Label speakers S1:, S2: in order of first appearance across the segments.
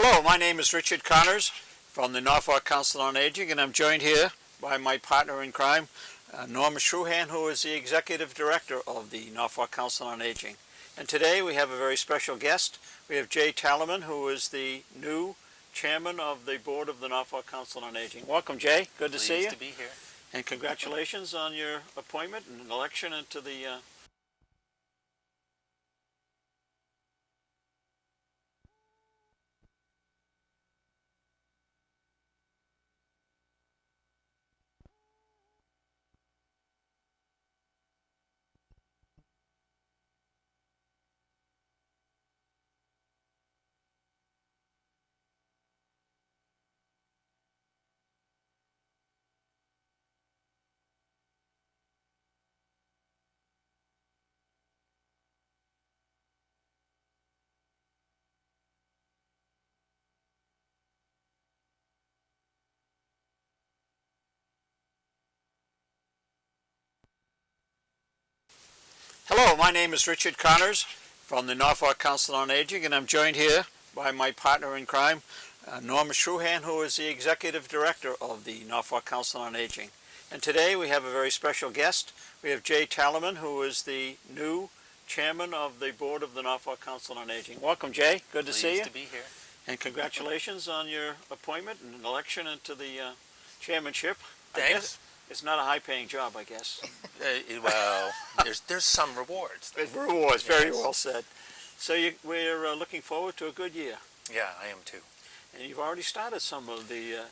S1: Hello, my name is Richard Connors from the Norfolk Council on Aging, and I'm joined here by my partner in crime, Norma, who is the Executive Director of the Norfolk Council on Aging. And today we have a very special guest. We have Jay Tallerman, who is the new Chairman of the Board of the Norfolk Council on Aging. Welcome, Jay. Good to see you.
S2: Pleased to be here.
S1: And congratulations on your appointment and election into the Hello, my name is Richard Connors from the Norfolk Council on Aging, and I'm joined here by my partner in crime, Norma, who is the Executive Director of the Norfolk Council on Aging. And today we have a very special guest. We have Jay Tallerman, who is the new Chairman of the Board of the Norfolk Council on Aging. Welcome, Jay. Good to see you.
S2: Pleased to be here.
S1: And congratulations on your appointment and election into the chairmanship.
S2: Thanks.
S1: It's not a high-paying job, I guess.
S2: Well, there's some rewards.
S1: Rewards, very
S2: Yes.
S1: well said. So we're looking forward to a good year.
S2: Yeah, I am too.
S1: And you've already started some of the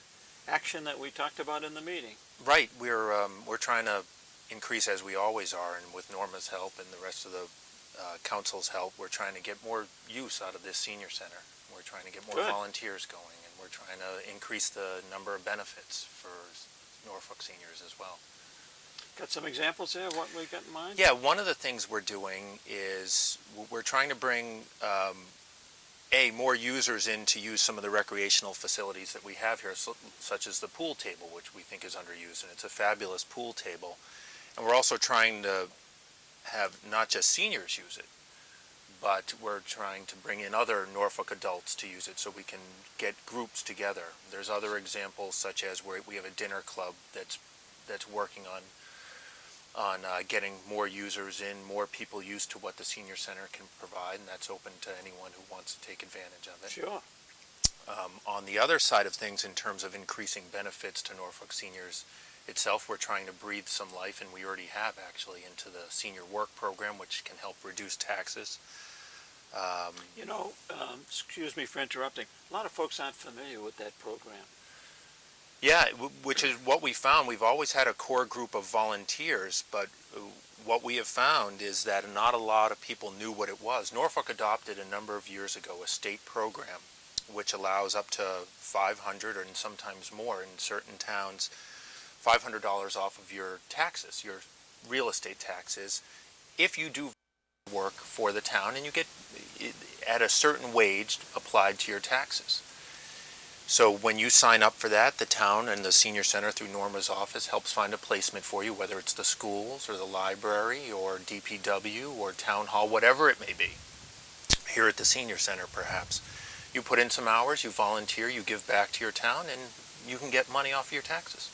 S1: action that we talked about in the meeting.
S2: Right, we're trying to increase, as we always are, and with Norma's help and the rest of the council's help, we're trying to get more use out of this senior center. We're trying to get more
S1: Good.
S2: volunteers going, and we're trying to increase the number of benefits for Norfolk seniors as well.
S1: Got some examples there of what we got in mind?
S2: Yeah, one of the things we're doing is we're trying to bring more users in to use some of the recreational facilities that we have here, such as the pool table, which we think is underused, and it's a fabulous pool table. And we're also trying to have not just seniors use it, but we're trying to bring in other Norfolk adults to use it so we can get groups together. There's other examples, such as where we have a dinner club that's working on getting more users in, more people used to what the senior center can provide, and that's open to anyone who wants to take advantage of it.
S1: Sure.
S2: On the other side of things, in terms of increasing benefits to Norfolk seniors itself, we're trying to breathe some life, and we already have actually, into the senior work program, which can help reduce taxes.
S1: Excuse me for interrupting. A lot of folks aren't familiar with that program.
S2: Yeah, which is what we found. We've always had a core group of volunteers, but what we have found is that not a lot of people knew what it was. Norfolk adopted a number of years ago a state program which allows up to $500 and sometimes more in certain towns, $500 off of your taxes, your real estate taxes, if you do work for the town and you get at a certain wage applied to your taxes. So when you sign up for that, the town and the senior center through Norma's office helps find a placement for you, whether it's the schools or the library or DPW or town hall, whatever it may be. Here at the senior center, perhaps. You put in some hours, you volunteer, you give back to your town, and you can get money off your taxes.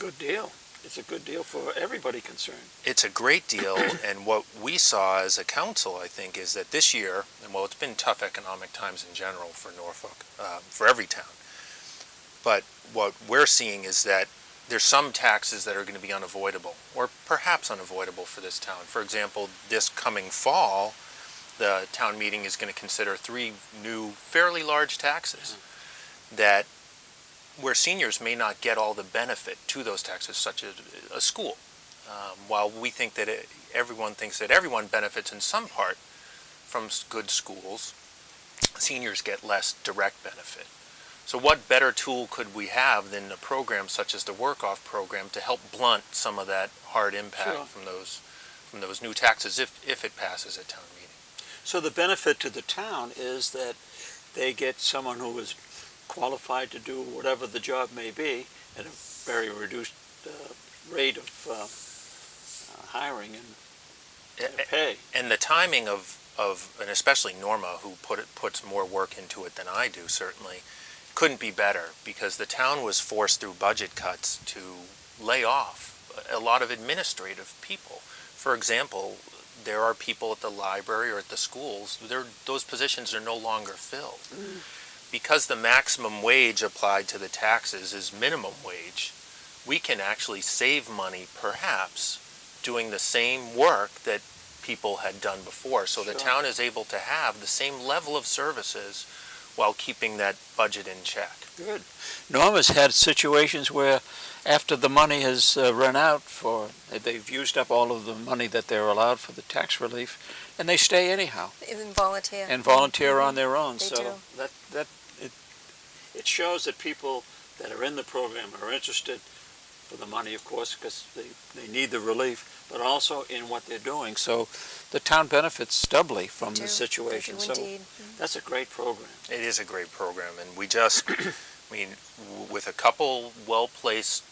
S1: Good deal. It's a good deal for everybody concerned.
S2: It's a great deal, and what we saw as a council, I think, is that this year, and well, it's been tough economic times in general for Norfolk, for every town, but what we're seeing is that there's some taxes that are going to be unavoidable, or perhaps unavoidable for this town. For example, this coming fall, the town meeting is going to consider 3 new, fairly large taxes that where seniors may not get all the benefit to those taxes, such as a school. While we think that everyone thinks that everyone benefits in some part from good schools, seniors get less direct benefit. So what better tool could we have than a program such as the work-off program to help blunt some of that hard impact
S1: Sure.
S2: from those new taxes if it passes at town meeting?
S1: So the benefit to the town is that they get someone who is qualified to do whatever the job may be at a very reduced rate of hiring and pay.
S2: And the timing of and especially Norma, who puts more work into it than I do, certainly, couldn't be better, because the town was forced through budget cuts to lay off a lot of administrative people. For example, there are people at the library or at the schools, those positions are no longer filled. Because the maximum wage applied to the taxes is minimum wage, we can actually save money, perhaps, doing the same work that people had done before. So the town is able to have the same level of services while keeping that budget in check.
S1: Good. Norma's had situations where after the money has run out they've used up all of the money that they're allowed for the tax relief, and they stay anyhow.
S3: And volunteer.
S1: And volunteer on their own.
S3: They
S1: So it shows that people that are in the program are interested for the money, of course, because they need the relief, but also in what they're doing. So the town benefits doubly from this situation. So that's a great program.
S2: It is a great program, and we just, with a couple well-placed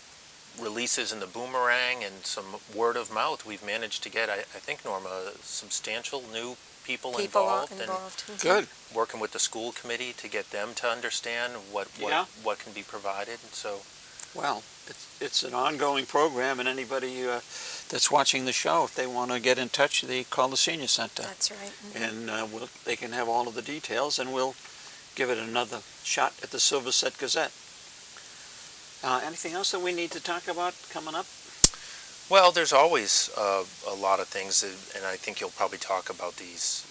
S2: releases in the boomerang and some word of mouth, we've managed to get, I think, Norma, substantial new people involved.
S1: Good.
S2: Working with the school committee to get them to understand what can be provided. So,
S1: well, it's an ongoing program, and anybody that's watching the show, if they want to get in touch, they call the senior center.
S3: That's right.
S1: And they can have all of the details, and we'll give it another shot at the Silverset Gazette. Anything else that we need to talk about coming up?
S2: well, there's always a lot of things, and I think you'll probably talk about these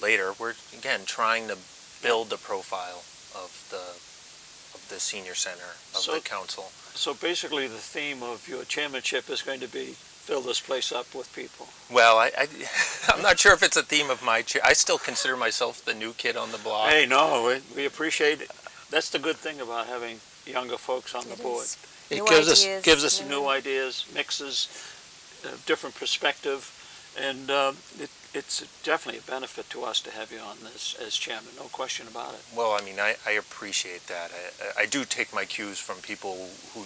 S2: later. We're, again, trying to build the profile of the senior center, of the council.
S1: So basically the theme of your chairmanship is going to be fill this place up with people.
S2: Well, I'm not sure if it's a theme of my chair. I still consider myself the new kid on the block.
S1: Hey, no, we appreciate it. That's the good thing about having younger folks on the board. It gives us new ideas, mixes, different perspective, and it's definitely a benefit to us to have you on this as chairman, no question about it.
S2: Well, I mean, I appreciate that. I do take my cues from people who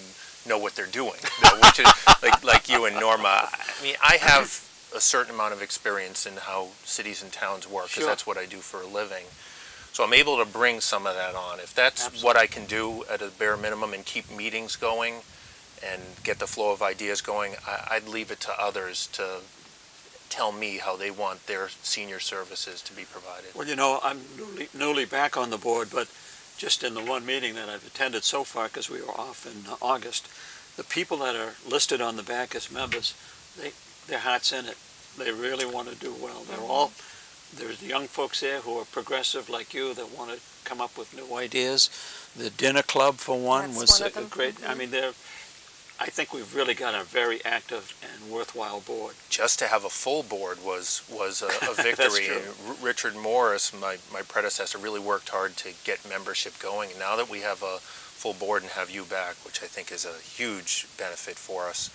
S2: know what they're doing, which is like you and Norma. I mean, I have a certain amount of experience in how cities and towns work, because that's what I do for a living. So I'm able to bring some of that on. If that's what I can do at a bare minimum and keep meetings going and get the flow of ideas going, I'd leave it to others to tell me how they want their senior services to be provided.
S1: Well, you know, I'm newly back on the board, but just in the one meeting that I've attended so far, because we were off in August, the people that are listed on the back as members, their heart's in it. They really want to do well. There's the young folks there who are progressive like you that want to come up with new ideas. The dinner club, for one, was a great. I mean, I think we've really got a very active and worthwhile board.
S2: Just to have a full board was a victory. And Richard Morris, my predecessor, really worked hard to get membership going. And now that we have a full board and have you back, which I think is a huge benefit for us.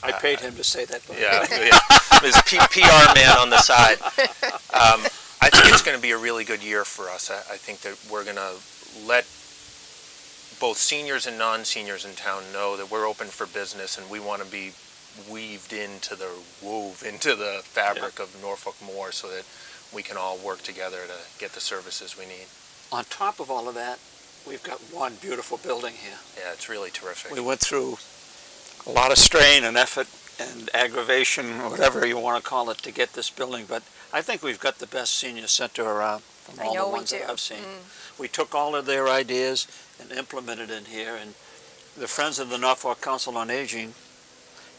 S1: I paid him to say that.
S2: Yeah. His PR man on the side. I think it's going to be a really good year for us. I think that we're going to let both seniors and non-seniors in town know that we're open for business, and we want to be wove into the fabric of Norfolk more, so that we can all work together to get the services we need.
S1: On top of all of that, we've got one beautiful building here.
S2: Yeah, it's really terrific.
S1: We went through a lot of strain and effort and aggravation, or whatever you want to call it, to get this building, but I think we've got the best senior center around from all the ones that I've seen. We took all of their ideas and implemented in here, and the Friends of the Norfolk Council on Aging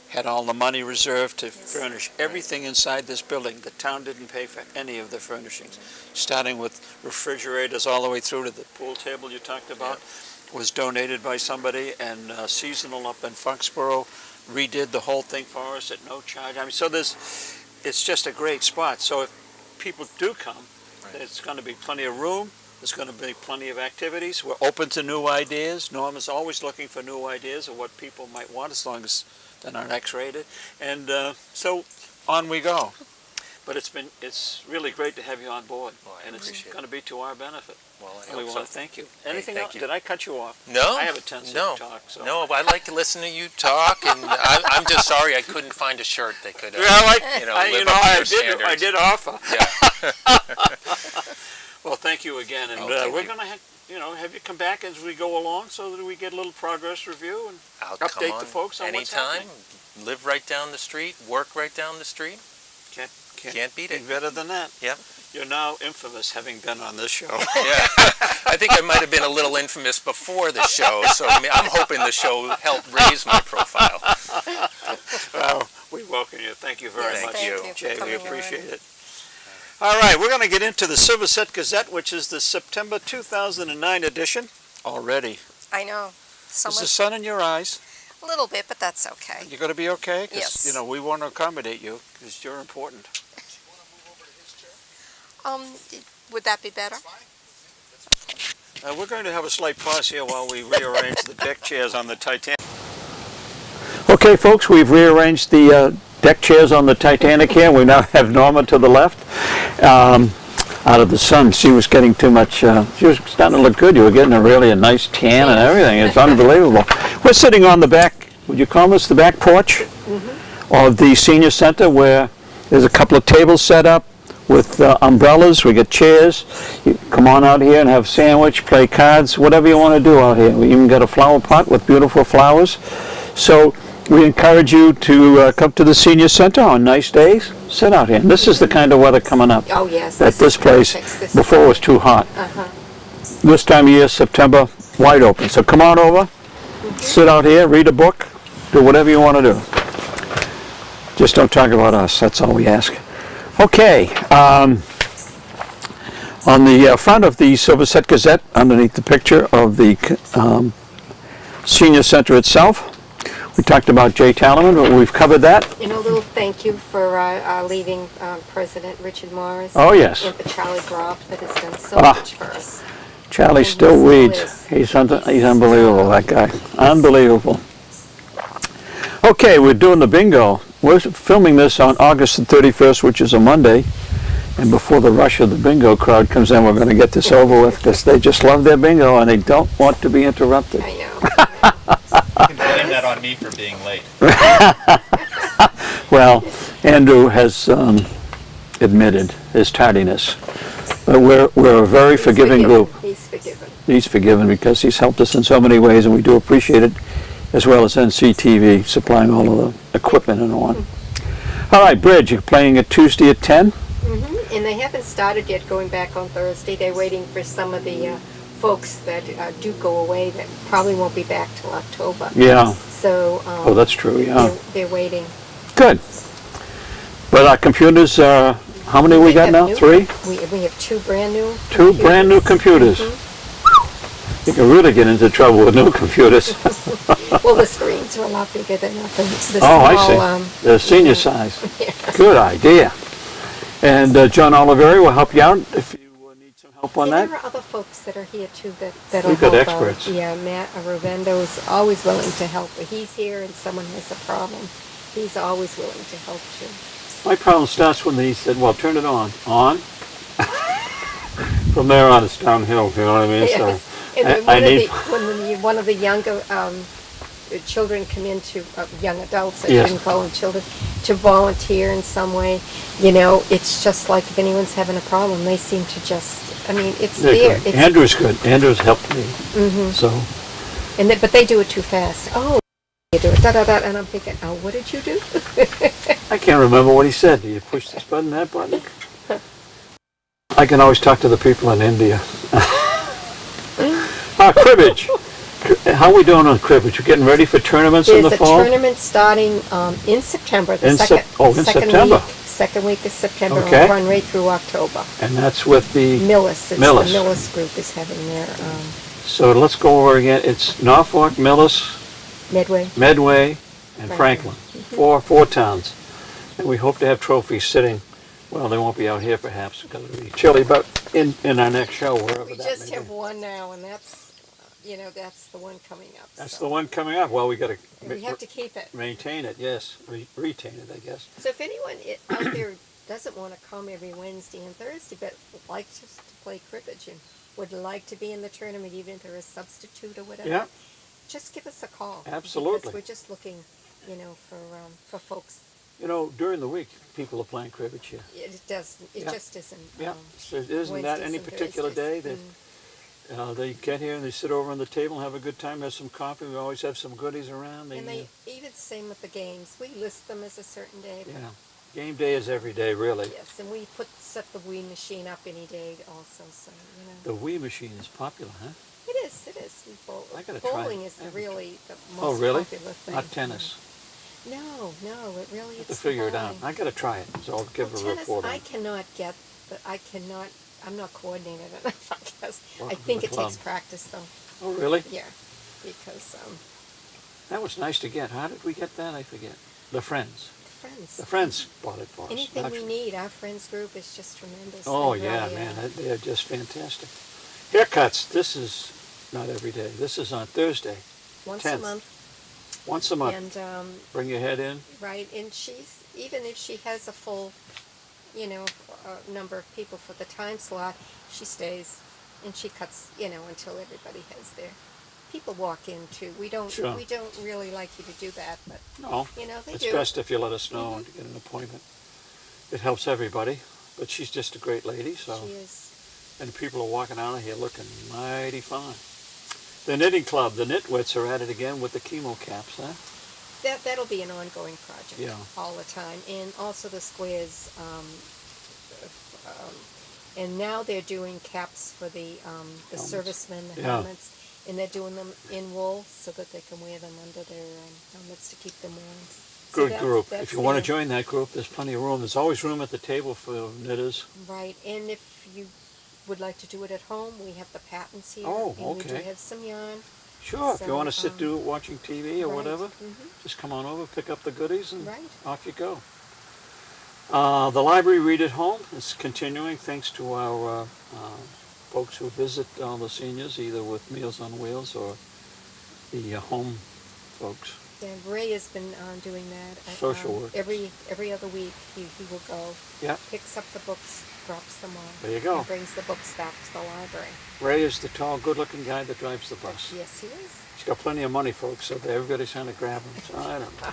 S1: had all the money reserved to furnish everything inside this building. The town didn't pay for any of the furnishings, starting with refrigerators all the way through to the pool table you talked about. Was donated by somebody, and Seasonal up in Foxborough redid the whole thing for us at no charge. I mean, so it's just a great spot. So if people do come, there's going to be plenty of room. There's going to be plenty of activities. We're open to new ideas. Norma's always looking for new ideas of what people might want, as long as they're not X-rated. And so on we go. But it's really great to have you on board, and it's going to be to our benefit.
S2: Well,
S1: we want to thank you. Anything else? Did I cut you off?
S2: No.
S1: I have a tendency to talk. So.
S2: No, I like to listen to you talk, and I'm just sorry I couldn't find a shirt that could, live up to your standards.
S1: I did offer.
S2: Yeah.
S1: Well, thank you again, and
S2: thank
S1: we're
S2: you.
S1: going to have you come back as we go along so that we get a little progress review and
S2: I'll come
S1: update
S2: on
S1: the folks on what's
S2: anytime.
S1: happening.
S2: Live right down the street, work right down the street. Can't beat it.
S1: Better than that.
S2: Yep.
S1: You're now infamous having been on this show.
S2: Yeah. I think I might have been a little infamous before the show, so I'm hoping the show helped raise my profile.
S1: Well, we welcome you. Thank you very
S2: Yes,
S1: much,
S2: thank
S3: you for
S1: Jay. We
S3: coming
S1: appreciate it. All right, we're going to get into the Silverset Gazette, which is the September 2009 edition already.
S3: I know. So
S1: Is the
S3: much,
S1: sun in your eyes?
S3: a little bit, but that's okay.
S1: You're going to be okay? 'Cause,
S3: Yes.
S1: we want to accommodate you because you're important.
S3: Would that be better?
S1: We're going to have a slight pause here while we rearrange the deck chairs on the Titanic. Okay, folks, we've rearranged the deck chairs on the Titanic here. We now have Norma to the left. Out of the sun, she was getting too much. She was starting to look good. You were getting a nice tan and everything. It's unbelievable. We're sitting on the back, would you call this the back porch of the senior center, where there's a couple of tables set up with umbrellas. We got chairs. You come on out here and have a sandwich, play cards, whatever you want to do out here. We even got a flower pot with beautiful flowers. So we encourage you to come to the senior center on nice days. Sit out here. And this is the kind of weather coming up.
S3: Oh, yes.
S1: At this place.
S3: This
S1: Before it was too hot. This time of year, September, wide open. So come on over, sit out here, read a book, do whatever you want to do. Just don't talk about us. That's all we ask. Okay. On the front of the Silverset Gazette, underneath the picture of the senior center itself, we talked about Jay Tallerman, but we've covered that.
S3: And a little thank you for our leaving President Richard Morris.
S1: Oh, yes.
S3: And for Charlie Groff that has done so much for us.
S1: Charlie
S3: And
S1: still
S3: he
S1: reads.
S3: still
S1: He's
S3: is.
S1: he's unbelievable, that guy. Unbelievable. Okay, we're doing the bingo. We're filming this on August the 31st, which is a Monday. And before the rush of the bingo crowd comes in, we're going to get this over with because they just love their bingo and they don't want to be interrupted.
S3: I know.
S4: You can blame that on me for being late.
S1: Well, Andrew has admitted his tardiness. But we're a very forgiving group.
S3: He's forgiven.
S1: He's forgiven because he's helped us in so many ways, and we do appreciate it, as well as NCTV supplying all of the equipment and on. All right, Bridge, you're playing it Tuesday at 10?
S3: And they haven't started yet going back on Thursday. They're waiting for some of the folks that do go away that probably won't be back till October.
S1: Yeah.
S3: So
S1: Oh, that's true, yeah.
S3: they're waiting.
S1: Good. But our computers, how many we got
S3: have
S1: now?
S3: new-
S1: 3?
S3: We have 2 brand new.
S1: 2 brand new computers. You can really get into trouble with new computers.
S3: Well, the screens are a lot bigger than the small.
S1: Oh, I see. The senior size. Good idea. And John Oliveri will help you out if you need some help on
S3: And
S1: that.
S3: there are other folks that are here too that'll
S1: We've got
S3: help out.
S1: experts.
S3: Yeah, Matt Rovendo is always willing to help. If he's here and someone has a problem, he's always willing to help too.
S1: My problem starts when he said, well, turn it on. On? From there on, it's downhill, you know what I mean?
S3: Yes.
S1: So
S3: And when
S1: I need...
S3: one of the younger children come into, young adults, I
S1: Yes.
S3: shouldn't call them children, to volunteer in some way, it's just like if anyone's having a problem, they seem to just, it's
S1: They're
S3: there.
S1: good. Andrew's good. Andrew's helped me. So,
S3: But they do it too fast. Oh, you do it, da-da-da, and I'm thinking, oh, what did you do?
S1: I can't remember what he said. Do you push this button, that button? I can always talk to the people in India. Cribbage. How are we doing on cribbage? We're getting ready for tournaments in the
S3: There's a
S1: fall?
S3: tournament starting in September, the
S1: In
S3: second
S1: September.
S3: second week of September, and
S1: Okay.
S3: will run right through October.
S1: And that's with the...
S3: Millis,
S1: Millis.
S3: the Millis group is having their
S1: So let's go over again. It's Norfolk, Millis,
S3: Medway.
S1: Medway, and Franklin.
S3: Franklin.
S1: Four towns. And we hope to have trophies sitting, well, they won't be out here perhaps because it'll be chilly, but in our next show, wherever
S3: We
S1: that
S3: just
S1: may
S3: have
S1: be.
S3: one now, and that's the one coming up.
S1: That's
S3: so.
S1: the one coming up. Well, we got to
S3: We have to keep it.
S1: maintain it, yes. Retain it, I guess.
S3: So if anyone out there doesn't want to come every Wednesday and Thursday, but would like to play cribbage and would like to be in the tournament, even if they're a substitute or whatever,
S1: Yeah.
S3: just give us a call.
S1: Absolutely.
S3: Because we're just looking, for folks.
S1: You know, during the week, people are playing cribbage here.
S3: It does. It
S1: Yeah.
S3: just isn't.
S1: Yeah, so isn't that
S3: Wednesdays
S1: any
S3: and
S1: particular day
S3: Thursdays.
S1: that they get here and they sit over on the table and have a good time, have some coffee. We always have some goodies around.
S3: And they even same with the games. We list them as a certain day. But
S1: yeah, game day is every day, really.
S3: yes, and we set the Wii machine up any day also. So
S1: The Wii machine is popular, huh?
S3: it is. It is.
S1: I gotta try it.
S3: Bowling is
S1: I haven't
S3: really the most
S1: Oh, really?
S3: popular thing.
S1: Not tennis.
S3: No, it really
S1: I have
S3: is.
S1: to figure it
S3: bowling.
S1: out. I got to try it, so I'll give
S3: Well,
S1: a
S3: tennis,
S1: report on
S3: I
S1: it.
S3: cannot get, but I'm not coordinated enough, I guess. I
S1: Welcome to
S3: think
S1: the
S3: it takes
S1: club.
S3: practice, though.
S1: Oh, really?
S3: Yeah, because
S1: That was nice to get. How did we get that? I forget. The friends.
S3: friends.
S1: The friends bought it for us.
S3: Anything we
S1: Actually.
S3: need, our friends group is just tremendous.
S1: Oh,
S3: They
S1: yeah,
S3: really
S1: man.
S3: are.
S1: They're just fantastic. Haircuts. This is not every day. This is on Thursday.
S3: Once
S1: 10th.
S3: a month.
S1: Once a month.
S3: And,
S1: Bring your head in.
S3: right, and even if she has a full, number of people for the time slot, she stays and she cuts, until everybody has their people walk in too. We don't
S1: Sure.
S3: really like you to do that, but
S1: No,
S3: they
S1: it's
S3: do.
S1: best if you let us know and get an appointment. It helps everybody. But she's just a great lady, so.
S3: She is.
S1: And people are walking out of here looking mighty fine. The knitting club, the Knitwits are at it again with the chemo caps, huh?
S3: That'll be an ongoing project
S1: Yeah.
S3: all the time, and also the squares. And now they're doing caps for the
S1: Helmets.
S3: servicemen, the
S1: Yeah.
S3: helmets, and they're doing them in wool so that they can wear them under their helmets to keep them warm. So
S1: Good
S3: that's-
S1: group.
S3: that's
S1: If you want to
S3: the-
S1: join that group, there's plenty of room. There's always room at the table for knitters.
S3: Right, and if you would like to do it at home, we have the patents here.
S1: Oh,
S3: and we do
S1: okay.
S3: have some yarn.
S1: Sure, if you
S3: So,
S1: want to sit do it watching TV or
S3: right,
S1: whatever,
S3: mhm.
S1: just come on over, pick up the goodies, and
S3: Right.
S1: off you go. The library Read at Home is continuing thanks to our folks who visit all the seniors, either with Meals on Wheels or the home folks.
S3: Yeah, Ray has been doing that.
S1: Social work.
S3: Every other week, he will go,
S1: Yeah,
S3: picks up the books, drops them off.
S1: There you go.
S3: And brings the books back to the library.
S1: Ray is the tall, good-looking guy that drives the bus.
S3: Yes, he is.
S1: He's got plenty of money, folks, so everybody's trying to grab him. So I don't know.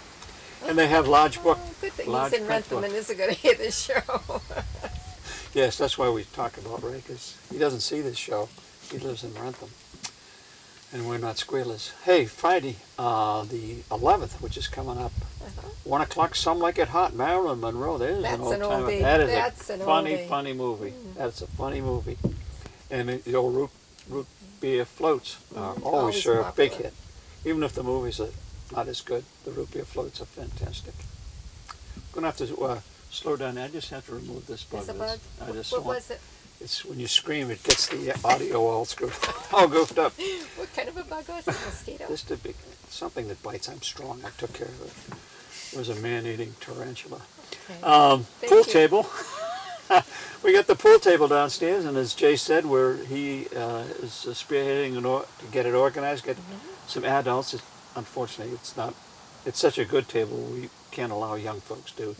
S1: And they have large book.
S3: Oh, good thing
S1: large
S3: he's in
S1: print
S3: Rentham
S1: book.
S3: and isn't going to hear this show.
S1: Yes, that's why we talk about Ray, because he doesn't see this show. He lives in Rentham. And we're not squealers. Hey, Friday, the 11th, which is coming up, 1 o'clock, Some Like It Hot, Marilyn Monroe. There's
S3: That's
S1: an old
S3: an
S1: timer.
S3: oldie.
S1: That is
S3: That's
S1: a
S3: an
S1: funny,
S3: oldie.
S1: funny movie. That's a funny movie. And the old root beer floats always
S3: Always
S1: sure a big
S3: popular.
S1: hit. Even if the movies are not as good, the root beer floats are fantastic. I'm going to have to slow down. I just have to remove this bug.
S3: There's a bug.
S1: I just
S3: What
S1: want-
S3: was it?
S1: It's when you scream, it gets the audio all screwed, all goofed up.
S3: What kind of a bug was it? Mosquito?
S1: This to be something that bites. I'm strong. I took care of it. It was a man-eating tarantula.
S3: Okay. Thank
S1: Pool
S3: you.
S1: table. We got the pool table downstairs, and as Jay said, he is spearheading to get it organized, get some adults. Unfortunately, it's not. It's such a good table. We can't allow young folks to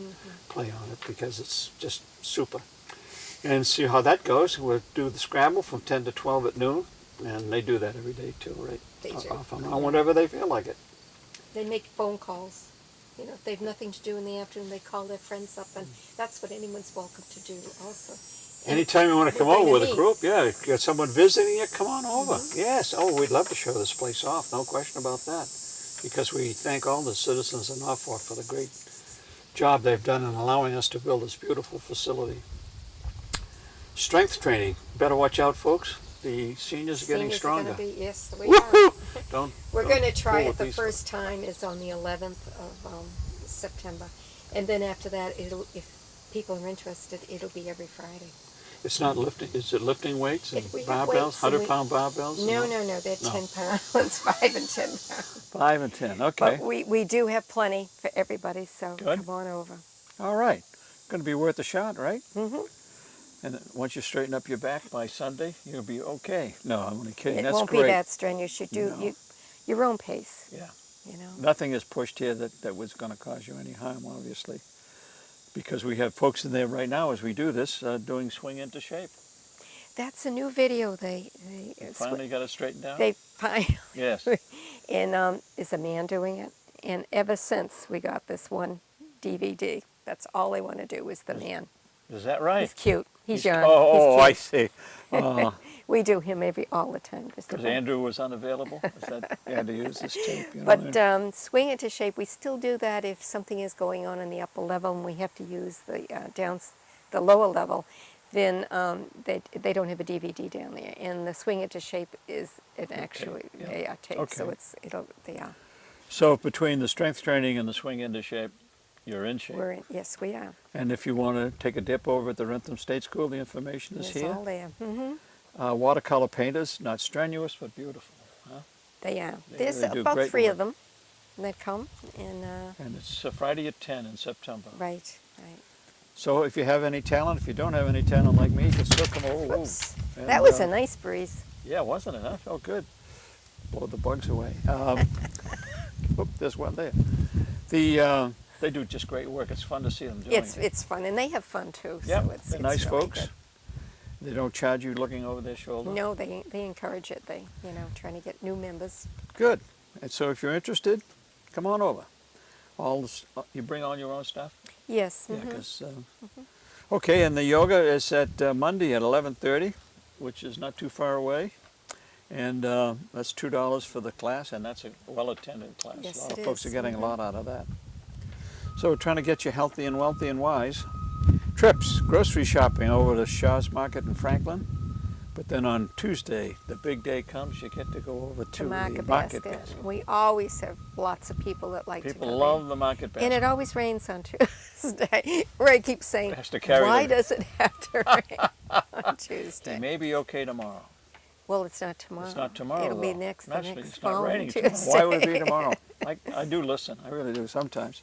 S1: play on it because it's just super. And see how that goes. We'll do the Scrabble from 10 to 12 at noon, and they do that every day too, right?
S3: They do.
S1: Off and on, whenever they feel like it.
S3: They make phone calls. If they have nothing to do in the afternoon, they call their friends up, and that's what anyone's welcome to do also. And
S1: Anytime you want to come
S3: bring
S1: over
S3: a
S1: with a
S3: niece.
S1: group, yeah, if you got someone visiting you, come on over. Yes, oh, we'd love to show this place off, no question about that. Because we thank all the citizens of Norfolk for the great job they've done in allowing us to build this beautiful facility. Strength training, better watch out, folks. The seniors are getting
S3: Seniors
S1: stronger.
S3: Are gonna be, yes, we
S1: Woohoo!
S3: are.
S1: Don't.
S3: We're
S1: don't
S3: going to try
S1: fool
S3: it.
S1: with
S3: The
S1: these
S3: first time is on the 11th of September, and then after that, if people are interested, it'll be every Friday.
S1: It's not lifting. Is it lifting weights and
S3: We have
S1: barbells?
S3: weights and
S1: 100-pound barbells?
S3: No, they're
S1: No.
S3: 10 pounds, 5 and 10 pounds.
S1: 5 and 10. Okay.
S3: But we do have plenty for everybody, so
S1: Good.
S3: come on over.
S1: All right. Going to be worth a shot, right?
S3: Mm-hmm.
S1: And once you straighten up your back by Sunday, you'll be okay. No, I'm only kidding.
S3: It
S1: That's
S3: won't
S1: great.
S3: be that strenuous. You do
S1: No.
S3: your own pace.
S1: Yeah.
S3: Nothing
S1: is pushed here that was going to cause you any harm, obviously. Because we have folks in there right now as we do this doing Swing Into Shape.
S3: That's a new video. They
S1: Finally got it straightened out?
S3: They finally.
S1: Yes.
S3: And is a man doing it. And ever since we got this one DVD. That's all they want to do is the man.
S1: Is that right?
S3: He's cute. He's young.
S1: Oh, I
S3: He's cute.
S1: see.
S3: We do him all the time.
S1: Because
S3: Christopher.
S1: Andrew was unavailable? Is that, you had to use this tape? You know,
S3: But swing into shape, we still do that if something is going on in the upper level and we have to use the the lower level, then they don't have a DVD down there. And the swing into shape is an actually
S1: yeah.
S3: tape,
S1: Okay.
S3: so they are.
S1: So between the strength training and the swing into shape, you're in shape.
S3: Yes, we are.
S1: And if you want to take a dip over at the Rentham State School, the information is
S3: It's
S1: here.
S3: all there.
S1: Watercolor painters, not strenuous, but beautiful. Huh?
S3: They are.
S1: They
S3: There's
S1: really do
S3: about
S1: great
S3: 3
S1: work.
S3: of them that come. And
S1: And it's Friday at 10 in September.
S3: right.
S1: So if you have any talent, if you don't have any talent like me, you can still come over.
S3: Oops.
S1: And,
S3: That was a nice breeze.
S1: Yeah, wasn't it? Huh? Felt good. Blow the bugs away. Oop, there's one there. They do just great work. It's fun to see them doing it.
S3: It's fun, and they have fun too.
S1: Yeah,
S3: So it's
S1: they're nice
S3: really
S1: folks.
S3: good.
S1: They don't charge you looking over their shoulder.
S3: No, they encourage it. They trying to get new members.
S1: Good. And so if you're interested, come on over. You bring all your own stuff?
S3: Yes.
S1: Yeah, 'cause, okay, and the yoga is at Monday at 11:30, which is not too far away. And that's $2 for the class, and that's a well-attended class.
S3: Yes,
S1: a lot of
S3: it
S1: folks
S3: is.
S1: are getting a lot out of that. So we're trying to get you healthy and wealthy and wise. Trips, grocery shopping over to Shaw's Market in Franklin. But then on Tuesday, the big day comes, you get to go over to
S3: The market
S1: Market
S3: basket.
S1: Basket.
S3: We always have lots of people that like
S1: People
S3: to come
S1: love
S3: in.
S1: the Market Basket.
S3: And it always rains on Tuesday. Ray keeps saying,
S1: It has to carry
S3: why
S1: the-
S3: does it have to rain on
S1: It
S3: Tuesday?
S1: may be okay tomorrow.
S3: Well, it's not tomorrow.
S1: It's not tomorrow,
S3: It'll be
S1: though.
S3: the
S1: Actually,
S3: next
S1: it's not
S3: following
S1: raining
S3: Tuesday.
S1: tomorrow. Why would it be tomorrow? I do listen. I really do sometimes.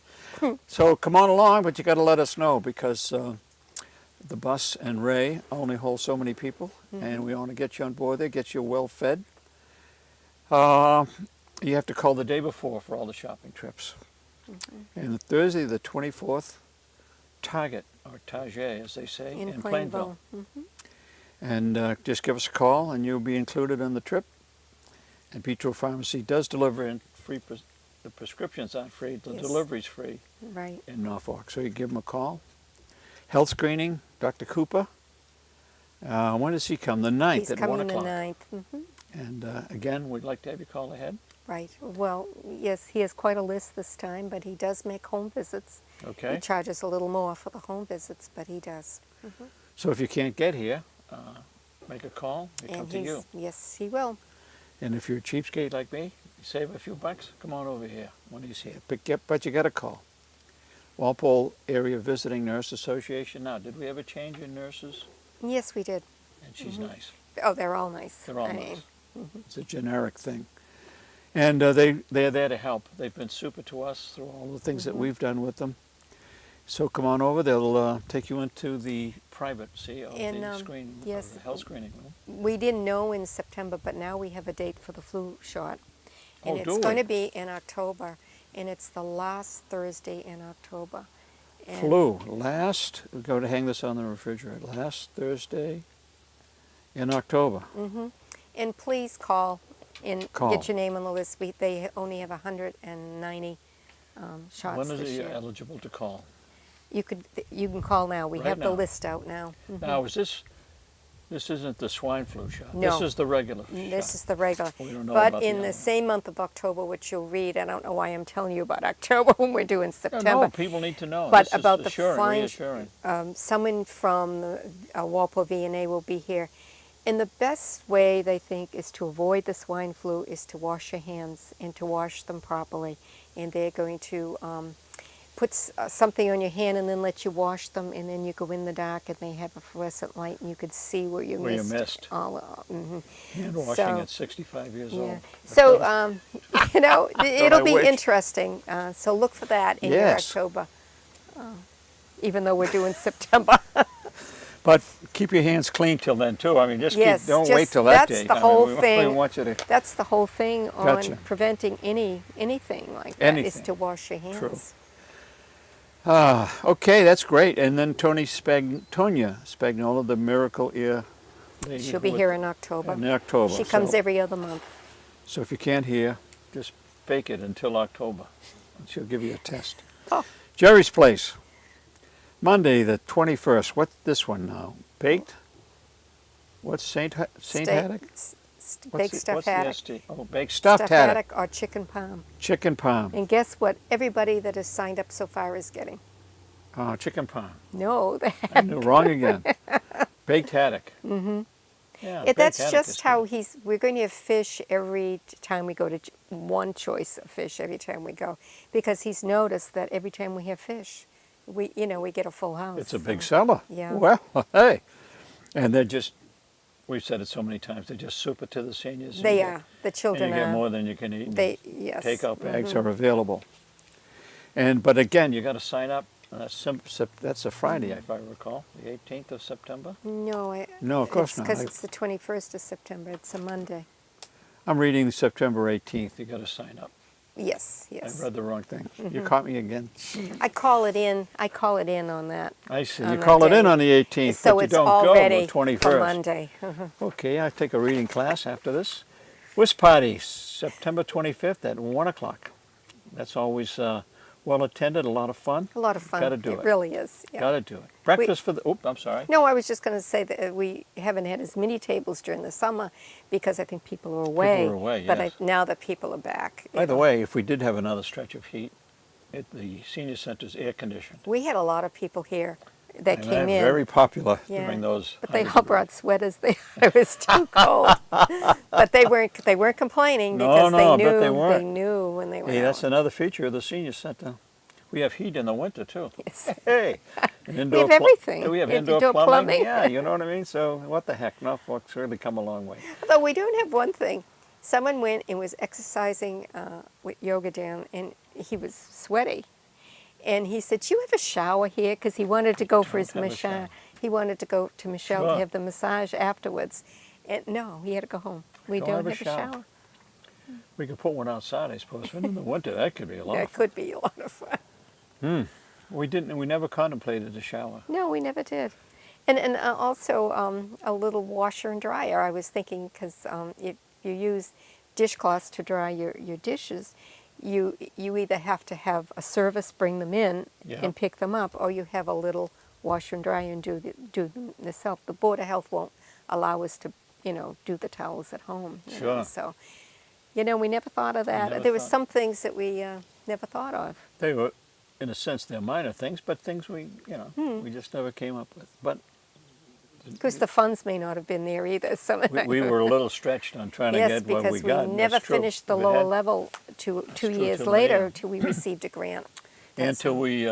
S1: So come on along, but you got to let us know because the bus and Ray only hold so many people, and we want to get you on board there, get you well fed. You have to call the day before for all the shopping trips. And Thursday, the 24th, Target, or Target, as they say, in Plainville. And just give us a call and you'll be included in the trip. And Petro Pharmacy does deliver in free, the prescriptions aren't free, the
S3: Yes.
S1: delivery's free
S3: Right.
S1: in Norfolk. So you give them a call. Health screening, Dr. Cooper. When does he come? The 9th
S3: He's
S1: at 1
S3: coming the
S1: o'clock.
S3: 9th.
S1: And again, we'd like to have you call ahead.
S3: Right. Well, yes, he has quite a list this time, but he does make home visits.
S1: Okay.
S3: He charges a little more for the home visits, but he does.
S1: So if you can't get here, make a call. We come
S3: And
S1: to you.
S3: yes, he will.
S1: And if you're a cheapskate like me, you save a few bucks, come on over here when he's here. But you got to call. Walpole Area Visiting Nurse Association. Now, did we ever change in nurses?
S3: Yes, we did.
S1: And she's nice.
S3: Oh, they're all nice.
S1: They're all
S3: I
S1: nice.
S3: mean,
S1: It's a generic thing. And they're there to help. They've been super to us through all the things that we've done with them. So come on over. They'll take you into the private, of
S3: And,
S1: the screening,
S3: yes.
S1: of the health screening room.
S3: We didn't know in September, but now we have a date for the flu shot. And
S1: Oh, do
S3: it's going
S1: we?
S3: to be in October, and it's the last Thursday in October. And
S1: Flu. Go to hang this on the refrigerator. Last Thursday in October.
S3: And please call and
S1: Call.
S3: get your name on the list. They only have 190 shots
S1: When is
S3: this
S1: it
S3: year.
S1: eligible to call?
S3: You can call now. We
S1: Right
S3: have the
S1: now.
S3: list out now.
S1: Now, this isn't the swine flu shot.
S3: No.
S1: This is the regular
S3: This
S1: shot.
S3: is the regular.
S1: We don't know
S3: But
S1: about the
S3: in
S1: other
S3: the
S1: one.
S3: same month of October, which you'll read, I don't know why I'm telling you about October when we're doing September.
S1: No, people need to know.
S3: But
S1: This is
S3: about the
S1: assuring,
S3: fine,
S1: reassuring.
S3: someone from the Walpole VNA will be here. And the best way, they think, is to avoid the swine flu is to wash your hands and to wash them properly. And they're going to put something on your hand and then let you wash them, and then you go in the dark and they have a fluorescent light and you could see where you missed. All,
S1: Hand washing
S3: so-
S1: at 65 years
S3: yeah.
S1: old.
S3: So, it'll be
S1: wish.
S3: interesting. So look for that in your
S1: Yes.
S3: October, even though we're doing September.
S1: But keep your hands clean till then, too. I mean, don't wait till that
S3: that's
S1: day.
S3: the
S1: I mean,
S3: whole
S1: we
S3: thing.
S1: want you to...
S3: That's the whole thing on
S1: Gotcha.
S3: preventing anything like that is
S1: Anything.
S3: to wash your hands.
S1: True. Okay, that's great. And then Tonya Spagnola, the Miracle Ear lady.
S3: She'll be here in October.
S1: In October.
S3: She comes
S1: so,
S3: every other month.
S1: So if you can't hear, just fake it until October. And she'll give you a test.
S3: Oh.
S1: Jerry's Place, Monday the 21st. What's this one now? Baked? What's Saint Haddock?
S3: Baked stuffed haddock.
S1: ST? Oh, baked stuffed haddock.
S3: or chicken palm.
S1: Chicken palm.
S3: And guess what? Everybody that has signed up so far is getting.
S1: Chicken palm.
S3: No,
S1: I knew wrong again. Baked haddock. Mm-hmm. Yeah, baked
S3: that's
S1: haddock
S3: just
S1: is
S3: how
S1: good.
S3: we're going to have fish every time we go to, one choice of fish every time we go. Because he's noticed that every time we have fish, we get a full house.
S1: It's a big seller.
S3: Yeah.
S1: Well, hey. And they're just, we've said it so many times, they just soup it to the seniors.
S3: They
S1: and
S3: are. The children
S1: you get
S3: are.
S1: more than you can eat.
S3: Yes.
S1: Takeout bags are available. But again, you got to sign up. That's a Friday, if I recall, the 18th of September.
S3: No,
S1: No, of course not.
S3: Because it's the 21st of September. It's a Monday.
S1: I'm reading September 18th. You got to sign up.
S3: Yes.
S1: I read the wrong thing. You caught me again.
S3: I call it in on that.
S1: I see.
S3: On
S1: You
S3: that
S1: call it in
S3: day.
S1: on the 18th,
S3: So
S1: but you
S3: it's
S1: don't
S3: all
S1: go
S3: ready
S1: the 21st.
S3: for Monday.
S1: Okay, I take a reading class after this. Whist party, September 25th at 1 o'clock. That's always well attended, a lot of fun.
S3: A lot of fun.
S1: Got to do it.
S3: It really is. Yeah.
S1: Got to do it. Breakfast for the. Oh, I'm sorry.
S3: No, I was just going to say that we haven't had as many tables during the summer because I think people are away.
S1: People are away,
S3: But
S1: yes.
S3: now that people are back.
S1: By the way, if we did have another stretch of heat, the senior center's air conditioned.
S3: We had a lot of people here that
S1: And
S3: came
S1: they're
S3: in.
S1: very popular
S3: Yeah.
S1: during those.
S3: But they
S1: 100
S3: all brought sweaters. It was too cold. But they weren't complaining
S1: No,
S3: because
S1: no, I
S3: they
S1: bet
S3: knew
S1: they weren't.
S3: when they were
S1: Hey, that's
S3: out.
S1: another feature of the senior center. We have heat in the winter too.
S3: Yes.
S1: Hey, and
S3: We have everything.
S1: We have
S3: We have
S1: indoor
S3: indoor
S1: plumbing.
S3: plumbing.
S1: Yeah, you know what I mean. So what the heck? Norfolk's really come a long way.
S3: Although we don't have one thing. Someone went and was exercising with yoga down, and he was sweaty. And he said, "Do you have a shower here?" Because he wanted to go for his
S1: have a
S3: massage.
S1: shower.
S3: He wanted to go to Michelle
S1: Sure.
S3: to have the massage afterwards. And no, he had to go home. We don't have a shower.
S1: We could put one outside, I suppose. But in the winter, that could be a lot
S3: Yeah,
S1: of
S3: it
S1: fun.
S3: could be a lot of fun.
S1: We never contemplated a shower.
S3: No, we never did. And also a little washer and dryer. I was thinking because if you use dishcloths to dry your dishes, you either have to have a service bring them in
S1: Yeah.
S3: and pick them up, or you have a little washer and dryer and do them yourself. The Board of Health won't allow us to, do the towels at home. you know,
S1: Sure.
S3: So, we never thought of that.
S1: never
S3: There were
S1: thought.
S3: some things that we never thought of.
S1: They were, in a sense, they're minor things, but things we just never came up with. But
S3: Because the funds may not have been there either. So
S1: we were a little stretched on trying to
S3: yes,
S1: get what
S3: because
S1: we got.
S3: we
S1: and
S3: never
S1: that's true.
S3: finished the
S1: If it
S3: lower
S1: had-
S3: level two
S1: true,
S3: years
S1: till
S3: later
S1: later.
S3: till we received a grant. That's
S1: Until
S3: all.
S1: we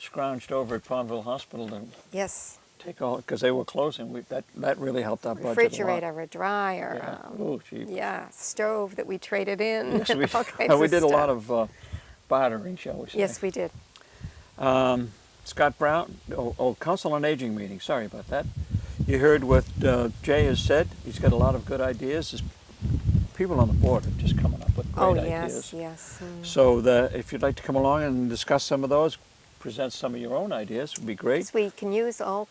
S1: scrounged over at Palmville Hospital to
S3: Yes,
S1: take all, because they were closing. That really helped our budget a lot.
S3: refrigerator, a dryer,
S1: Yeah. Oh, gee.
S3: yeah, stove that we traded in.
S1: Yes, we,
S3: all kinds
S1: we
S3: of
S1: did a lot
S3: stuff.
S1: of bartering, shall we say.
S3: Yes, we did.
S1: Scott Brown, Council on Aging meeting, sorry about that. You heard what Jay has said. He's got a lot of good ideas. There's people on the board are just coming up with great ideas.
S3: yes.
S1: So if you'd like to come along and discuss some of those, present some of your own ideas, would be great.
S3: Yes, we can use all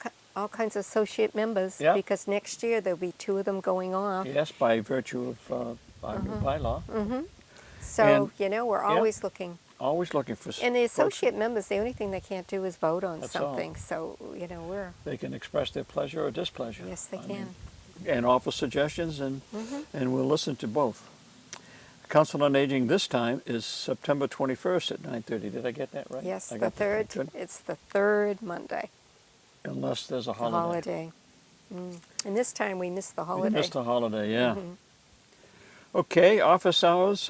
S3: kinds of associate members
S1: Yeah.
S3: because next year there'll be 2 of them going off.
S1: Yes, by virtue of our new bylaw.
S3: So,
S1: And-
S3: we're always looking.
S1: Always looking for
S3: And the
S1: folks.
S3: associate members, the only thing they can't do is vote on
S1: That's all.
S3: something. So, we're,
S1: They can express their pleasure or displeasure.
S3: yes, they
S1: I
S3: can.
S1: mean, and offer suggestions, and we'll listen to both. Council on Aging this time is September 21st at 9:30. Did I get that right?
S3: Yes,
S1: I
S3: the
S1: got that right.
S3: third.
S1: Good.
S3: It's the third Monday.
S1: Unless there's a
S3: The
S1: holiday.
S3: holiday. And this time we missed the
S1: We
S3: holiday.
S1: missed a holiday, yeah. Okay, office hours.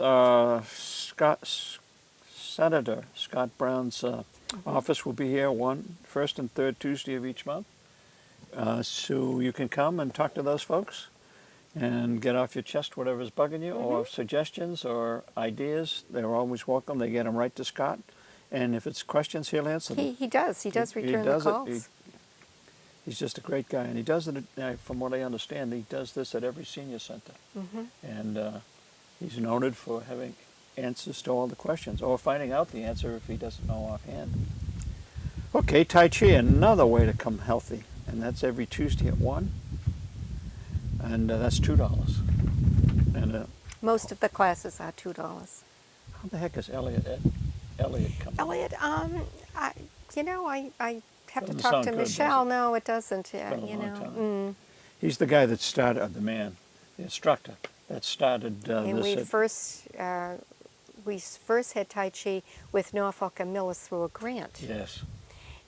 S1: Senator Scott Brown's office will be here first and third Tuesday of each month. So you can come and talk to those folks and get off your chest whatever's bugging you, or suggestions or ideas. They're always welcome. They get them right to Scott. And if it's questions, he'll answer them.
S3: He does. He does return
S1: does
S3: the
S1: it.
S3: calls.
S1: He's just a great guy, and he does it. From what I understand, he does this at every senior center, and he's noted for having answers to all the questions, or finding out the answer if he doesn't know offhand. Okay, Tai Chi, another way to come healthy, and that's every Tuesday at 1, and that's $2. And
S3: Most of the classes are $2.
S1: how the heck is Elliot coming?
S3: Elliot, I have to
S1: Doesn't
S3: talk
S1: sound
S3: to
S1: good, does
S3: Michelle.
S1: it?
S3: No, it doesn't.
S1: Been a
S3: You
S1: long
S3: know.
S1: time. He's the guy that started, the instructor that started
S3: And
S1: this.
S3: we first had Tai Chi with Norfolk and Millis through a grant.
S1: Yes.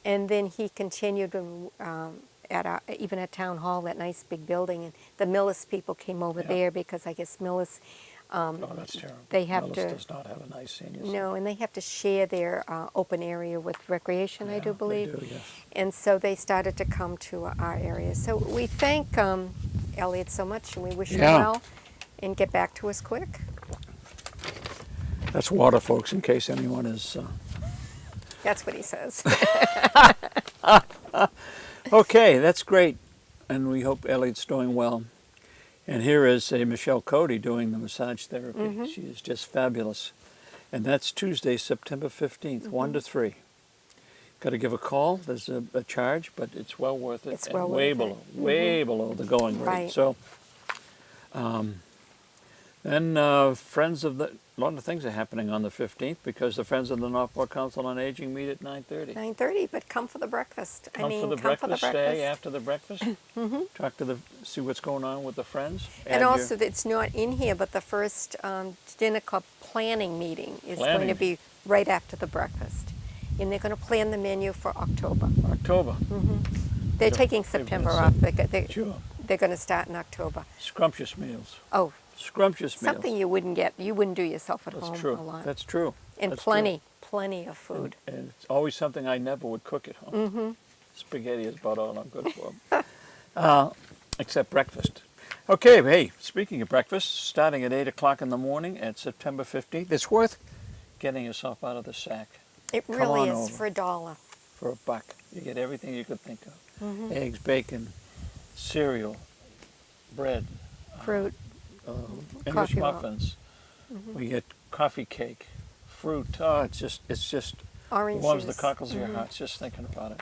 S3: And then he continued even at Town Hall, that nice big building, and the Millis people came over
S1: Yeah.
S3: there because I guess Millis,
S1: Oh, that's terrible.
S3: they have
S1: Millis
S3: to-
S1: does not have a nice senior
S3: no, and they have to share their open area with recreation, I do believe.
S1: They do, yes.
S3: And so they started to come to our area. So we thank Elliot so much, and we wish him
S1: Yeah.
S3: well, and get back to us quick.
S1: That's water, folks, in case anyone is...
S3: That's what he says.
S1: Okay, that's great. And we hope Elliot's doing well. And here is Michelle Cody doing the massage therapy. She is just fabulous. And that's Tuesday, September 15th, 1 to 3. Got to give a call. There's a charge, but it's well worth it.
S3: It's
S1: and
S3: well
S1: way
S3: worth
S1: below,
S3: it.
S1: way below the going rate.
S3: Right.
S1: So, then Friends of the... A lot of things are happening on the 15th because the Friends of the Norfolk Council on Aging meet at 9:30.
S3: 9:30, but come for the breakfast.
S1: Come for the breakfast, stay after the breakfast. Talk to see what's going on with the friends.
S3: And
S1: Add your-
S3: also, it's not in here, but the first dinner club planning meeting is going to
S1: Planning.
S3: be right after the breakfast. And they're going to plan the menu for October.
S1: October.
S3: They're
S1: Sure.
S3: taking
S1: They've
S3: September
S1: been
S3: off.
S1: saying- Sure.
S3: They're going to start in October.
S1: Scrumptious meals.
S3: Oh,
S1: Scrumptious meals.
S3: something you wouldn't get. You wouldn't do yourself at home
S1: That's true.
S3: a lot.
S1: That's true.
S3: And
S1: That's
S3: plenty of
S1: true.
S3: food.
S1: And it's always something I never would cook at home. Spaghetti is about all I'm good for. Except breakfast. Okay, hey, speaking of breakfast, starting at 8 o'clock in the morning at September 15th, it's worth getting yourself out of the sack.
S3: It
S1: Come
S3: really
S1: on
S3: is
S1: over.
S3: for $1.
S1: For $1. You get everything you could think of. Eggs, bacon, cereal, bread,
S3: Fruit.
S1: English
S3: Coffee roll.
S1: muffins. We get coffee cake, fruit. Oh, it's just
S3: Orange
S1: warms the
S3: juice.
S1: cockles of your heart just thinking about it.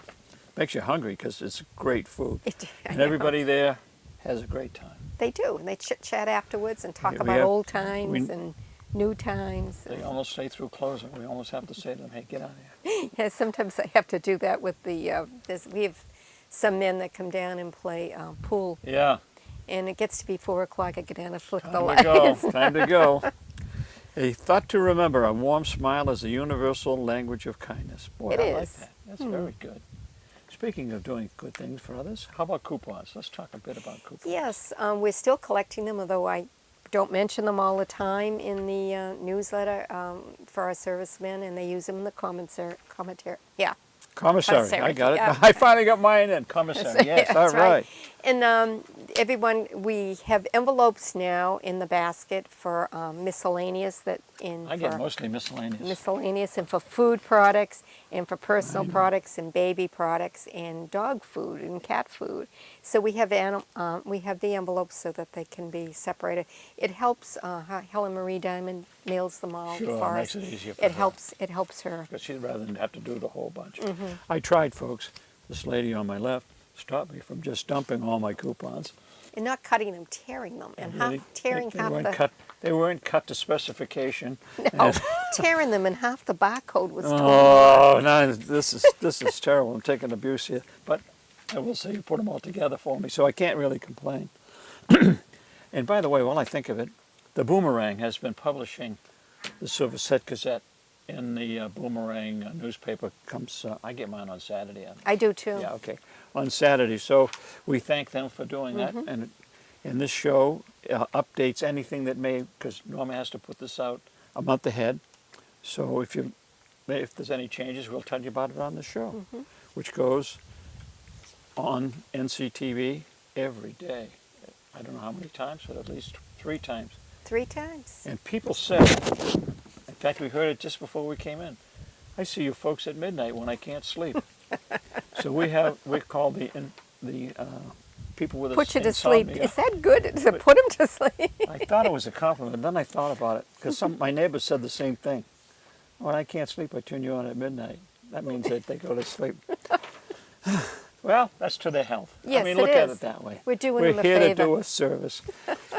S1: Makes you hungry because it's great food.
S3: I
S1: And
S3: know.
S1: everybody there has a great time.
S3: They do, and they chit-chat afterwards and talk
S1: Yeah, we
S3: about
S1: have-
S3: old times
S1: we-
S3: and new times.
S1: They almost stay through closing. We almost have to say to them, hey, get out of here.
S3: Yeah, sometimes I have to do that with we have some men that come down and play pool,
S1: Yeah,
S3: and it gets to be 4 o'clock. I get down and flick the
S1: time to go.
S3: lights.
S1: Time to go. A thought to remember, a warm smile is a universal language of kindness. Boy,
S3: It
S1: I like
S3: is.
S1: that. That's very good. Speaking of doing good things for others, how about coupons? Let's talk a bit about coupons.
S3: Yes, we're still collecting them, although I don't mention them all the time in the newsletter for our servicemen, and they use them in the commentary. Yeah.
S1: Commissary, I
S3: Commissary,
S1: got it.
S3: yeah.
S1: I finally got mine in. Commissary, yes, all
S3: That's
S1: right.
S3: And everyone, we have envelopes now in the basket for miscellaneous
S1: I get mostly miscellaneous.
S3: and for food products and for personal products and baby products and dog food and cat food. So we have the envelopes so that they can be separated. It helps. Helen Marie Diamond mails them all
S1: Sure,
S3: for
S1: makes
S3: us.
S1: it easier for
S3: It
S1: her.
S3: helps. It helps her.
S1: Because she'd rather than have to do the whole bunch.
S3: Mm-hmm.
S1: I tried, folks. This lady on my left stopped me from just dumping all my coupons.
S3: And not cutting them, tearing them, and
S1: Really,
S3: tearing
S1: they
S3: half
S1: weren't
S3: the.
S1: cut. They weren't cut to specification.
S3: No, tearing them, and half the barcode was torn.
S1: Oh, no, this is terrible. I'm taking abuse here. But I will say you put them all together for me, so I can't really complain. And by the way, while I think of it, the Boomerang has been publishing the Silverset Gazette in the Boomerang newspaper. I get mine on Saturday.
S3: I do too.
S1: Yeah, okay. On Saturday. So we thank them for doing that. And this show updates anything that because Norma has to put this out a month ahead. So if there's any changes, we'll tell you about it on the show, which goes on NCTV every day. I don't know how many times, but at least 3 times.
S3: 3 times.
S1: And people said, in fact, we heard it just before we came in, I see you folks at midnight when I can't sleep. So we call the people with
S3: Put you to sleep.
S1: insomnia.
S3: Is that good? Does it put him to sleep?
S1: I thought it was a compliment. Then I thought about it because my neighbors said the same thing. When I can't sleep, I turn you on at midnight. That means that they go to sleep. Well, that's to their health.
S3: Yes,
S1: I mean,
S3: it
S1: look at
S3: is.
S1: it that way.
S3: We're doing
S1: We're
S3: them a
S1: here to
S3: favor.
S1: do a service.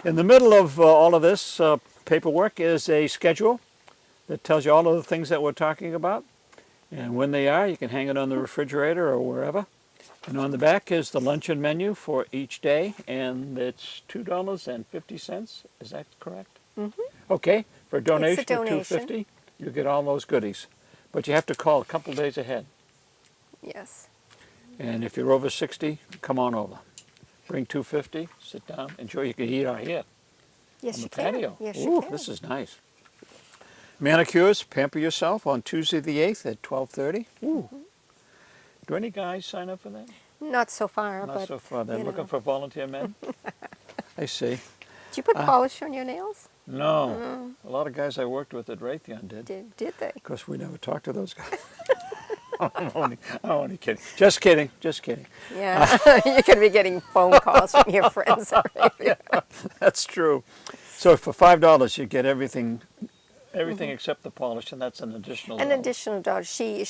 S1: In the middle of all of this paperwork is a schedule that tells you all of the things that we're talking about. And when they are, you can hang it on the refrigerator or wherever. And on the back is the luncheon menu for each day, and it's $2.50. Is that correct?
S3: Mm-hmm.
S1: Okay, for a donation of
S3: donation.
S1: $2.50, you get all those goodies. But you have to call a couple days ahead.
S3: Yes.
S1: And if you're over 60, come on over. Bring $2.50, sit down, enjoy. You can eat out here
S3: Yes,
S1: on the
S3: you
S1: patio.
S3: can. Yes,
S1: Ooh,
S3: you can.
S1: this is nice. Manicures, pamper yourself on Tuesday the 8th at 12:30. Ooh. Do any guys sign up for that?
S3: Not so far,
S1: Not
S3: but
S1: so far. They're
S3: you
S1: looking
S3: know.
S1: for volunteer men? I see.
S3: Did you put polish on your nails?
S1: No. A lot of guys I worked with at Raytheon did.
S3: Did they?
S1: Of course, we never talked to those guys. I'm only kidding. Just kidding. Just kidding.
S3: Yeah, you could be getting phone calls from your friends already.
S1: That's true. So for $5, you get everything except the polish, and that's an additional.
S3: An
S1: dollar.
S3: additional dollar. She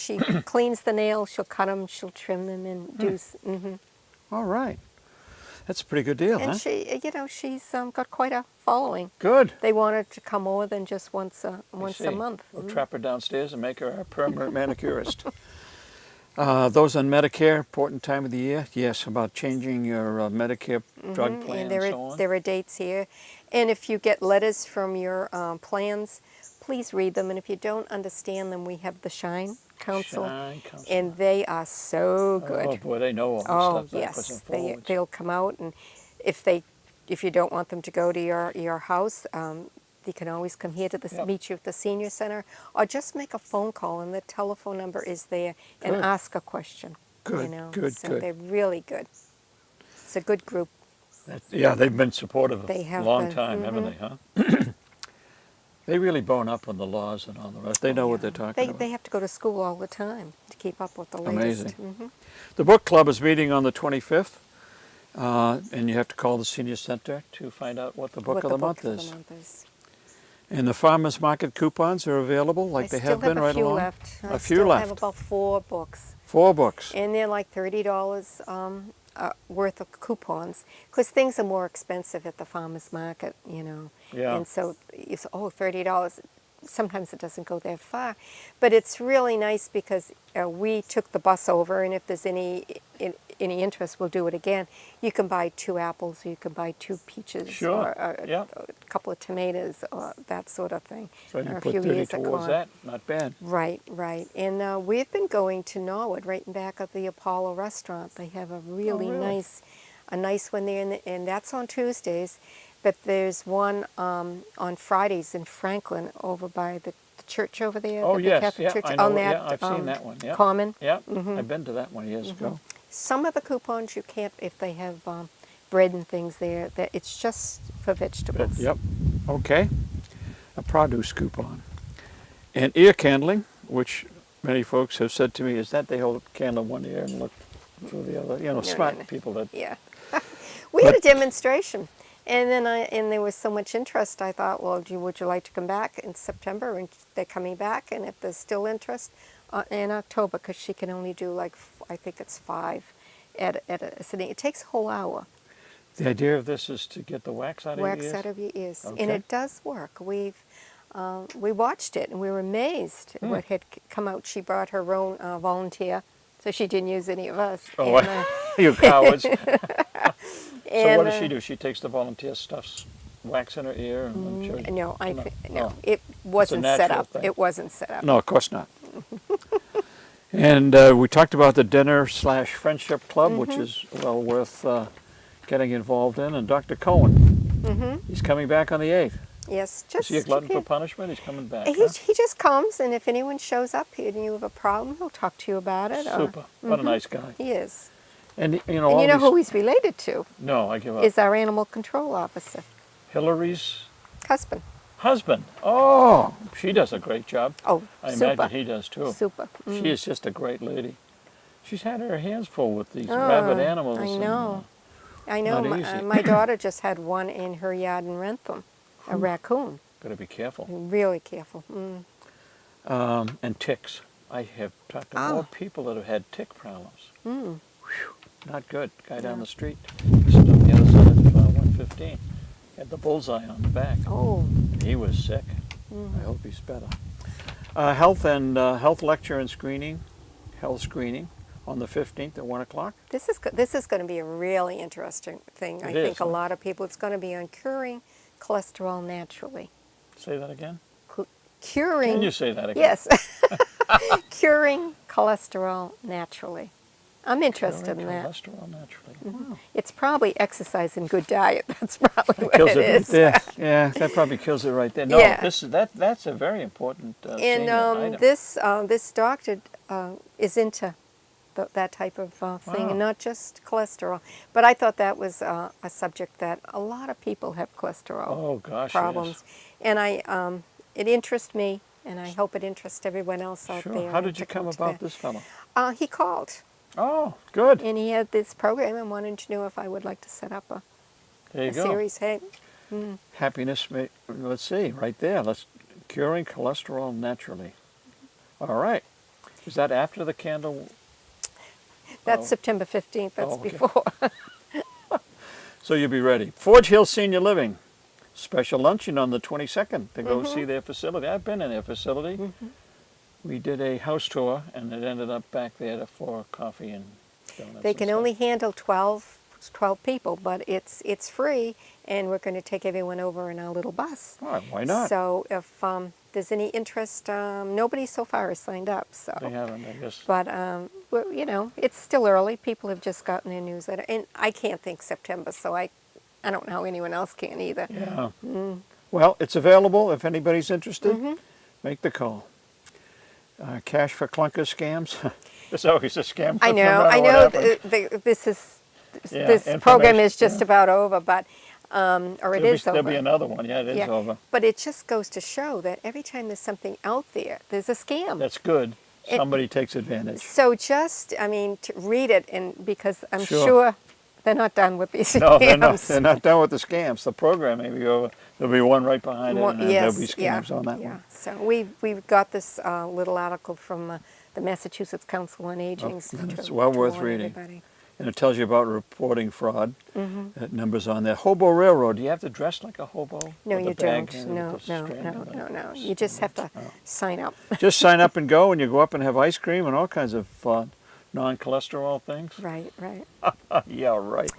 S3: cleans the nails. She'll cut them. She'll trim them and do. Mm-hmm.
S1: All right. That's a pretty good deal,
S3: And
S1: huh?
S3: she's got quite a following.
S1: Good.
S3: They want her to come more than just once a
S1: See.
S3: month.
S1: We'll trap her downstairs and make her a permanent manicurist. Those on Medicare, important time of the year. Yes, about changing your Medicare drug plan
S3: And
S1: and so on.
S3: there are dates here. And if you get letters from your plans, please read them. And if you don't understand them, we have the Shine Council.
S1: Shine Council.
S3: And they are so good.
S1: Oh boy, they know all this
S3: Oh,
S1: stuff. Backwards and
S3: yes.
S1: forwards.
S3: They'll come out, and if you don't want them to go to your house, you can always come here to
S1: Yep.
S3: meet you at the senior center, or just make a phone call, and the telephone number is there, and
S1: Good.
S3: ask a question.
S1: Good, good,
S3: so
S1: good.
S3: they're really good. It's a good group.
S1: Yeah, they've been supportive
S3: They
S1: a
S3: have
S1: long
S3: been,
S1: time, haven't they, huh? They really bone up on the laws and all the rest. They know what they're talking about.
S3: They have to go to school all the time to keep up with the latest.
S1: Amazing.
S3: Mhm.
S1: The book club is meeting on the 25th, and you have to call the senior center to find out what the book
S3: What
S1: of
S3: the
S1: the month
S3: book of
S1: is.
S3: the month is.
S1: And the farmers market coupons are available like they have been
S3: I
S1: right
S3: still
S1: along.
S3: have a few left.
S1: A
S3: I
S1: few
S3: still
S1: left.
S3: have about 4 books.
S1: 4 books.
S3: And they're like $30 worth of coupons, because things are more expensive at the farmer's market,
S1: Yeah.
S3: And so you say, oh, $30. Sometimes it doesn't go that far. But it's really nice because we took the bus over, and if there's any interest, we'll do it again. You can buy 2 apples, or you can buy 2 peaches,
S1: Sure.
S3: or
S1: Yeah.
S3: a couple of tomatoes, or that sort of thing.
S1: So you
S3: or a
S1: put
S3: few
S1: 30
S3: years of
S1: towards
S3: corn.
S1: that. Not bad.
S3: Right, right. And we've been going to Norwood, right in back of the Apollo restaurant. They have a really,
S1: really?
S3: nice one there, and that's on Tuesdays. But there's one on Fridays in Franklin, over by the church over there.
S1: Oh,
S3: the
S1: yes.
S3: Catholic
S1: Yeah,
S3: church,
S1: I know.
S3: on that,
S1: Yeah, I've seen that one. Yeah.
S3: Common.
S1: Yeah, I've been to that one years ago.
S3: Some of the coupons you can't, if they have bread and things there. That it's just for vegetables.
S1: Yep. Okay. A produce coupon. And ear candling, which many folks have said to me, is that they hold a candle in one ear and look through the other.
S3: No,
S1: Smart
S3: no.
S1: people that.
S3: Yeah. We had a demonstration, and then there was so much interest. I thought, well, would you like to come back in September? And they're coming back, and if there's still interest, in October, because she can only do I think it's 5 at a sitting. It takes a whole hour.
S1: The idea of this is to get the wax out of your ears?
S3: Wax out of your ears, and
S1: Okay.
S3: it does work. We watched it, and we were amazed at what had come out. She brought her own volunteer, so she didn't use any of us.
S1: Oh,
S3: And,
S1: you cowards. So
S3: and,
S1: what does she do? She takes the volunteer stuffs wax in her ear? And shows-
S3: No,
S1: no.
S3: no,
S1: Oh.
S3: it wasn't set
S1: natural
S3: up.
S1: thing.
S3: It wasn't set up.
S1: No, of course not. And we talked about the dinner/friendship club, which is well worth getting involved in. And Dr. Cohen, he's coming back on the 8th.
S3: Yes,
S1: Is
S3: just
S1: he a glutton for punishment? He's coming back.
S3: He,
S1: huh?
S3: he just comes, and if anyone shows up and you have a problem, he'll talk to you about it.
S1: Super. What a nice guy.
S3: He is.
S1: And
S3: And you
S1: all
S3: know
S1: these-
S3: who he's related to?
S1: No, I give up.
S3: Is our animal control officer,
S1: Hillary's
S3: husband.
S1: husband. Oh, she does a great job.
S3: Oh,
S1: I
S3: super.
S1: imagine he does too.
S3: Super.
S1: She is just a great lady. She's had her hands full with these
S3: Oh,
S1: rabid animals.
S3: I
S1: and,
S3: know. I know.
S1: not
S3: My,
S1: easy.
S3: my daughter just had one in her yard in Rentham, a raccoon.
S1: Gotta be careful.
S3: Really careful.
S1: And ticks. I have talked to more people that have had tick problems. Whew, not good. Guy down the street, just on the other side of 115, had the bullseye on the back.
S3: Oh,
S1: He was sick. I hope he's better. Health lecture and screening, health screening on the 15th at 1 o'clock.
S3: This is going to be a really interesting thing. I
S1: It
S3: think
S1: is,
S3: a
S1: huh?
S3: lot of people. It's going to be on curing cholesterol naturally.
S1: Say that again.
S3: Curing.
S1: Can you say that again?
S3: Yes. Curing cholesterol naturally. I'm interested in that.
S1: Cholesterol naturally. Wow.
S3: It's probably exercise and good diet. That's probably what
S1: Kills
S3: it
S1: it right
S3: is.
S1: there. Yeah, that probably kills it right there. No,
S3: Yeah.
S1: that's a very important
S3: And
S1: senior item.
S3: this doctor is into that type of thing,
S1: Wow.
S3: and not just cholesterol. But I thought that was a subject that a lot of people have cholesterol
S1: Oh gosh,
S3: problems, and it interests me, and I hope it interests everyone else out
S1: Sure.
S3: there.
S1: How did
S3: to
S1: you come
S3: to
S1: about
S3: that.
S1: this fellow?
S3: He called,
S1: Oh, good.
S3: and he had this program and wanted to know if I would like to set up
S1: There you
S3: a
S1: go.
S3: series. Hey,
S1: Happiness. Let's see, right there. Let's curing cholesterol naturally. All right. Is that after the candle?
S3: that's
S1: Oh.
S3: September 15th. That's
S1: Oh, okay.
S3: before.
S1: So you'll be ready. Forge Hill Senior Living. Special luncheon on the 22nd to go see their facility. I've been in their facility. We did a house tour, and it ended up back there for coffee and donuts.
S3: They
S1: and
S3: can
S1: stuff.
S3: only handle 12 people, but it's free, and we're going to take everyone over in our little bus.
S1: All right, why not?
S3: So if there's any interest, nobody so far has signed up. So,
S1: They haven't, I guess.
S3: but it's still early. People have just gotten their newsletter, and I can't think September, so I don't know how anyone else can either.
S1: Yeah. Well, it's available if anybody's interested. Make the call. Cash for clunker scams. There's always a scam.
S3: I
S1: no
S3: know.
S1: matter
S3: I
S1: what
S3: know.
S1: happens.
S3: This
S1: information,
S3: program is just
S1: yeah.
S3: about over, but or it is over.
S1: There'll be another one. Yeah, it is
S3: Yeah.
S1: over.
S3: But it just goes to show that every time there's something out there, there's a scam.
S1: That's good.
S3: It-
S1: Somebody takes advantage.
S3: So just, to read it, and because I'm
S1: Sure.
S3: sure they're not done with these
S1: No,
S3: scams.
S1: they're not done with the scams. The program may be over. There'll be one right behind it, and then there'll be scams on that one.
S3: So we've got this little article from the Massachusetts Council on Aging.
S1: and it's well worth
S3: warn
S1: reading.
S3: everybody.
S1: And it tells you about reporting fraud.
S3: Mm-hmm.
S1: That number's on there. Hobo Railroad. Do you have to dress like a hobo?
S3: No,
S1: With a
S3: you
S1: bag
S3: don't.
S1: handed
S3: No,
S1: with the
S3: no,
S1: strand
S3: no,
S1: in it?
S3: no, no. You just have to sign up.
S1: Just sign up and go, and you go up and have ice cream and all kinds of non-cholesterol things.
S3: Right, right.
S1: Yeah, right.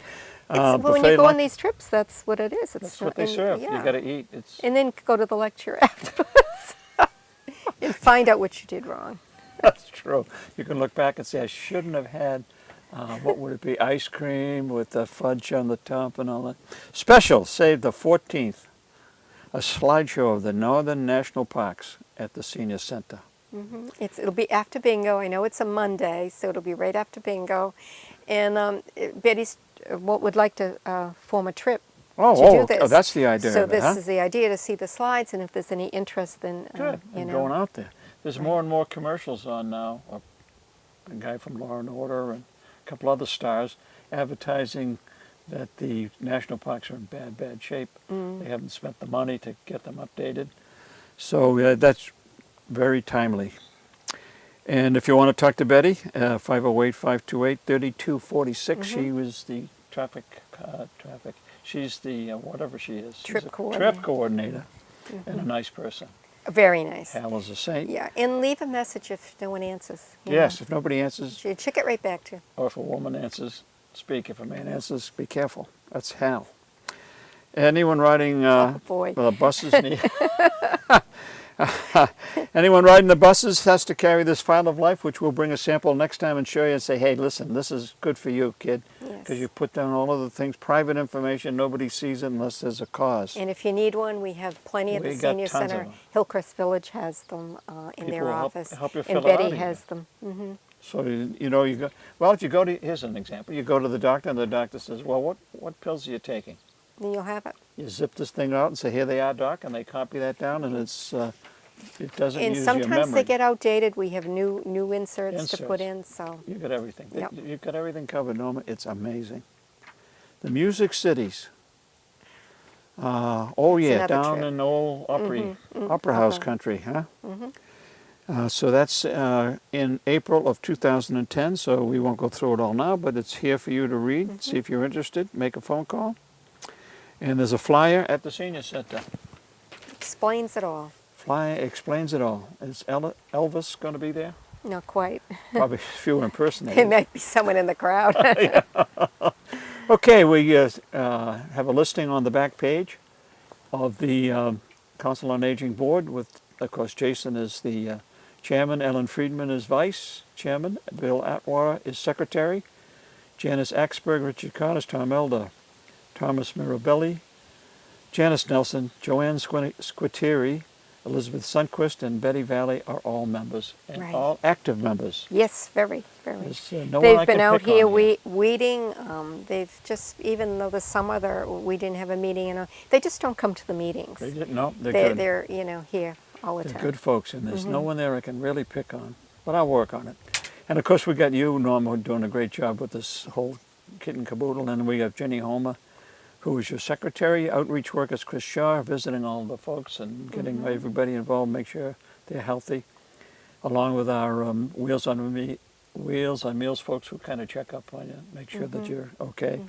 S3: Well, when
S1: Buffet
S3: you go on
S1: lunch,
S3: these trips, that's what it is. It's
S1: that's what they serve.
S3: Yeah.
S1: You got to eat. It's
S3: And then go to the lecture afterwards and find out what you did wrong.
S1: That's true. You can look back and say, I shouldn't have had, what would it be, ice cream with the fudge on the top and all that. Special, save the 14th, a slideshow of the Northern National Parks at the Senior Center.
S3: It'll be after bingo. I know it's a Monday, so it'll be right after bingo. And Betty's would like to form a trip to do this.
S1: That's the idea
S3: So
S1: of it,
S3: this
S1: huh?
S3: is the idea, to see the slides, and if there's any interest, then
S1: Good,
S3: you
S1: and
S3: know.
S1: going out there. There's more and more commercials on now. A guy from Law and Order and a couple other stars advertising that the national parks are in bad shape. They haven't spent the money to get them updated. So that's very timely. And if you want to talk to Betty, 508-528-3246. She was the traffic. She's the whatever she is. She's
S3: Trip
S1: a
S3: coordinator.
S1: Trip coordinator, and a nice person.
S3: Very nice.
S1: Hal is a saint.
S3: Yeah, and leave a message if no one answers. you
S1: Yes,
S3: know.
S1: if nobody answers,
S3: She'll check it right back to you.
S1: or if a woman answers, speak. If a man answers, be careful. That's Hal. Anyone riding
S3: Oh, boy.
S1: the buses? Anyone riding the buses has to carry this file of life, which we'll bring a sample next time and show you and say, hey, listen, this is good for you, kid. Because
S3: Yes.
S1: you put down all of the things, private information, nobody sees it unless there's a cause.
S3: And if you need one, we have plenty at
S1: We
S3: the
S1: got
S3: senior
S1: tons of
S3: center.
S1: them.
S3: Hillcrest Village has them in
S1: People
S3: their
S1: will
S3: office.
S1: help you
S3: and
S1: fill it
S3: Betty
S1: out again.
S3: has them.
S1: So, you know, if you go to, here's an example. You go to the doctor and the doctor says, well, what pills are you taking?
S3: And you'll have it.
S1: You zip this thing out and say, here they are, doc, and they copy that down, and it doesn't
S3: And
S1: use your
S3: sometimes
S1: memory.
S3: they get outdated. We have new inserts to put in. So
S1: You got everything.
S3: Yep.
S1: You've got everything covered, Norma. It's amazing. The Music Cities.
S3: another
S1: Down
S3: trip.
S1: in old Opera House country, huh? So that's in April of 2010, so we won't go through it all now, but it's here for you to read. See if you're interested. Make a phone call. And there's a flyer at the Senior Center.
S3: explains it all.
S1: explains it all. Is Elvis going to be there?
S3: Not quite.
S1: Probably a few
S3: It
S1: impersonators.
S3: might be someone in the crowd.
S1: Okay, we have a listing on the back page of the Council on Aging Board with, of course, Jason is the chairman, Ellen Friedman is vice chairman, Bill Atwater is secretary, Janice Axberg, Richard Connors, Tom Elder, Thomas Mirabelli, Janice Nelson, Joanne Squitieri, Elizabeth Sundquist, and Betty Valley are all members, and
S3: Right.
S1: all active members.
S3: Yes, very.
S1: There's no one
S3: They've
S1: I
S3: been
S1: can
S3: out
S1: pick
S3: here
S1: on
S3: weeding. They've just, even though the summer we didn't have a meeting, they just don't come to the meetings.
S1: They didn't, no, they're
S3: They're,
S1: good.
S3: they're here all the
S1: They're
S3: time.
S1: good folks, and there's no one there I can really pick on, but I'll work on it. And of course, we got you, Norma, doing a great job with this whole kit and caboodle, and we have Jenny Homer, who is your secretary. Outreach workers, Chris Shaw, visiting all the folks and getting everybody involved, make sure they're healthy, along with our Wheels on Meals folks who kind of check up on you, make sure that you're okay.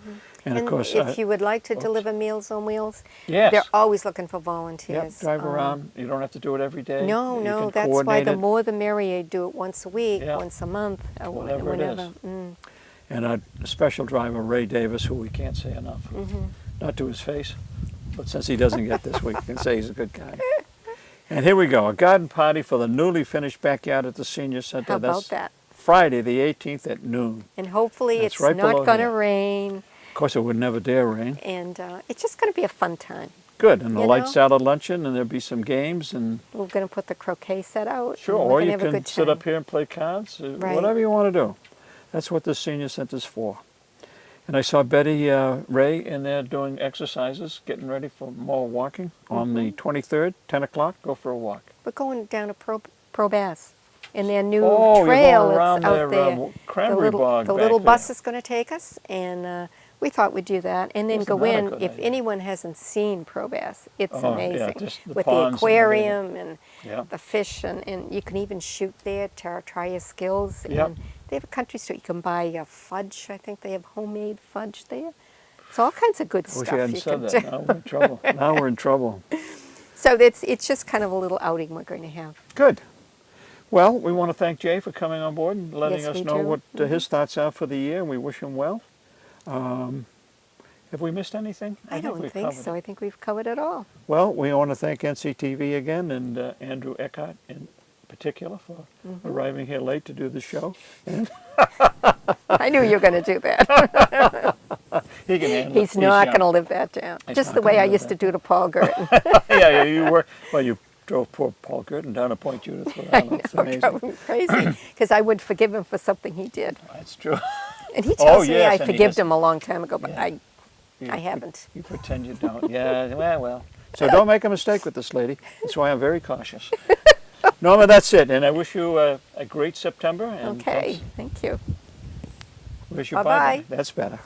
S1: And of course,
S3: if you would like to deliver Meals on Wheels,
S1: yes.
S3: they're always looking for
S1: Yep,
S3: volunteers.
S1: drive around. You don't have to do it every day.
S3: No,
S1: You
S3: no,
S1: can
S3: that's why
S1: coordinate
S3: the
S1: it.
S3: more the merrier. Do it once a week,
S1: Yeah.
S3: once a month, or
S1: Whatever it is.
S3: whenever. Mm.
S1: And our special driver, Ray Davis, who we can't say enough.
S3: Mm-hmm.
S1: Not to his face, but since he doesn't get this week, we can say he's a good guy. And here we go, a garden party for the newly finished backyard at the senior center.
S3: How about
S1: That's
S3: that?
S1: Friday the 18th at noon.
S3: And hopefully
S1: That's
S3: it's
S1: right below
S3: not going to
S1: here.
S3: rain,
S1: Of course, it would never dare rain.
S3: and it's just going to be a fun time.
S1: Good, and a
S3: You
S1: light
S3: know?
S1: salad luncheon, and there'll be some games, and
S3: We're going to put the croquet set out.
S1: sure,
S3: and we're
S1: or
S3: gonna
S1: you
S3: have a
S1: can
S3: good
S1: sit
S3: time.
S1: up here and play cards,
S3: Right.
S1: whatever you want to do. That's what the senior center's for. And I saw Betty Ray in there doing exercises, getting ready for more walking on the 23rd, 10 o'clock. Go for a walk.
S3: We're going down to Pro Bass in their new
S1: Oh,
S3: trail
S1: you're going
S3: that's
S1: around
S3: out
S1: their
S3: there.
S1: cranberry bog
S3: the
S1: back
S3: little
S1: there.
S3: bus is going to take us, and we thought we'd do that, and then
S1: Isn't
S3: go
S1: that a
S3: in.
S1: good
S3: If
S1: idea?
S3: anyone hasn't seen Pro Bass, it's
S1: Oh, yeah,
S3: amazing
S1: just the
S3: with the
S1: ponds and
S3: aquarium and
S1: Yeah.
S3: the fish, and you can even shoot there to try your skills.
S1: Yep.
S3: And they have a country store. You can buy fudge. I think they have homemade fudge there. So all kinds of good
S1: I wish
S3: stuff
S1: you hadn't
S3: you
S1: said
S3: can
S1: that.
S3: do.
S1: Now we're in trouble. Now we're in trouble.
S3: So it's just kind of a little outing we're going to have.
S1: Good. Well, we want to thank Jay for coming on board and letting
S3: Yes,
S1: us
S3: we
S1: know
S3: do.
S1: what his thoughts are for the year, and we wish him well. Have we missed anything?
S3: I don't
S1: we've
S3: think
S1: covered
S3: so.
S1: it.
S3: I think we've covered it all.
S1: Well, we want to thank NCTV again and Andrew Eckhart in particular for arriving here late to do the show. And
S3: I knew you were going to do that.
S1: he can handle it.
S3: He's not
S1: young.
S3: going to live that down.
S1: He's
S3: Just
S1: not
S3: the way
S1: gonna
S3: I
S1: live
S3: used to
S1: that
S3: do to Paul Gurton.
S1: Yeah, you were. Well, you drove poor Paul Gurton down to Point Judith. It's amazing.
S3: Drove him crazy because I would forgive him for something he did.
S1: That's true.
S3: And he tells me
S1: yes,
S3: I
S1: and he
S3: forgave
S1: has-
S3: him a long time ago, but
S1: Yeah.
S3: I haven't.
S1: You pretend you don't. Yeah, well. So don't make a mistake with this lady. That's why I'm very cautious. Norma, that's it. And I wish you a great September. And
S3: Okay, thank you.
S1: Wish you
S3: Bye-bye.
S1: That's better.